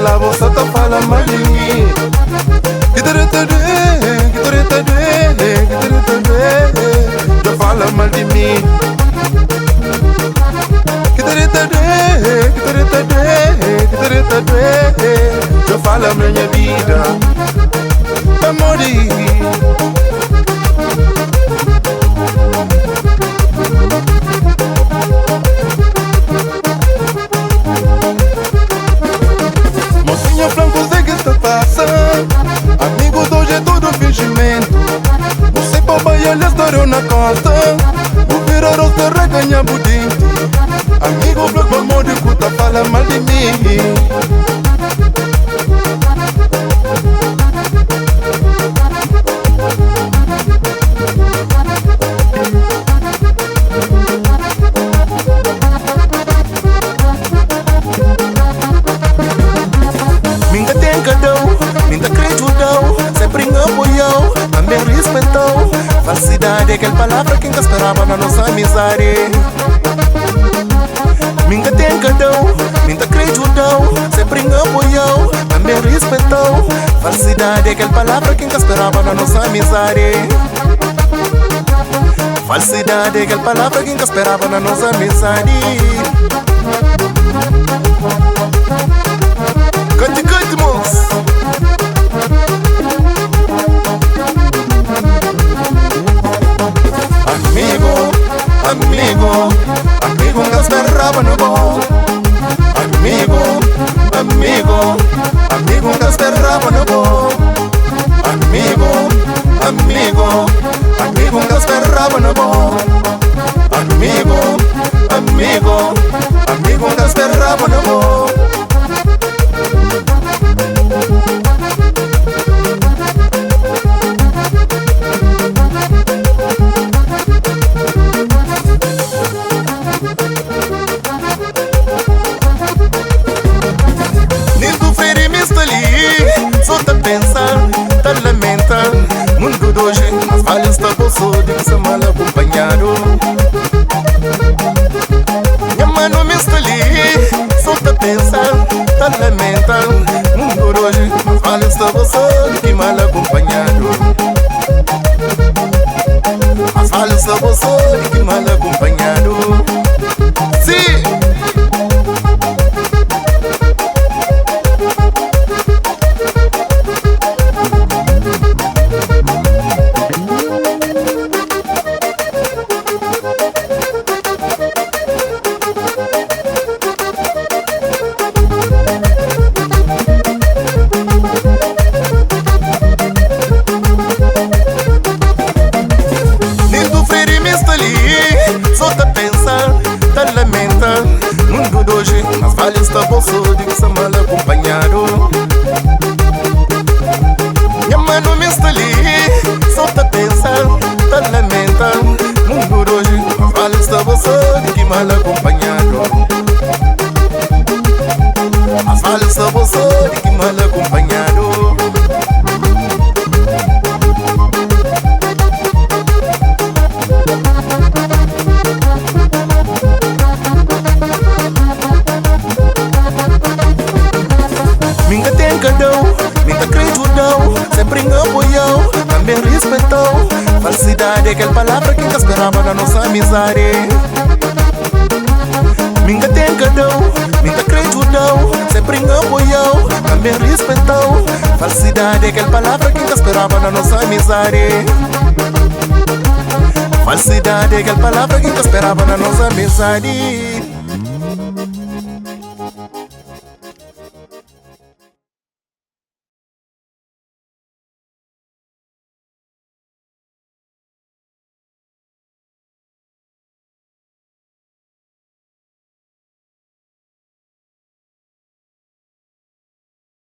La voz te fala mal de mí. Te fala mal de mí. Te fala minha vida. Amor. Mocinha flancos de que está passando. Amigo do hoje é tudo fingimento. Você papai ele estourou na costa. O virou te reganha budinte. Amigo bloco amor de cuta fala mal de mim. Minta acreditou, sempre apoiou, também respeitou. Falsidade é aquela palavra que nunca esperava na nossa amizade. Minta tem cadão, minta acreditou, sempre apoiou, também respeitou. Falsidade é aquela palavra que nunca esperava na nossa amizade. Falsidade é aquela palavra que nunca esperava na nossa amizade. Cante, moço. Amigo, nunca esperava no bom. Amigo, nunca esperava no bom. Amigo, nunca esperava no bom. Amigo, nunca esperava no bom. Só tá pensando, tá lamentando. Mundo de hoje, mas vale estar bolso de que se mal acompanhado. Minha mano me está ali. Só tá pensando, tá lamentando. Mundo de hoje, mas vale estar bolso de que mal acompanhado. Mas vale estar bolso de que mal acompanhado. Sim. Só tá pensando, tá lamentando. Mundo de hoje, mas vale estar bolso de que se mal acompanhado. Minha mano me está ali. Só tá pensando, tá lamentando. Mundo de hoje, mas vale estar bolso de que mal acompanhado. Mas vale estar bolso de que mal acompanhado. Minta acreditou, sempre apoiou, também respeitou. Falsidade é aquela palavra que nunca esperava na nossa amizade. Minta tem cadão, minta acreditou, sempre apoiou, também respeitou. Falsidade é aquela palavra que nunca esperava na nossa amizade. Falsidade é aquela palavra que nunca esperava na nossa amizade.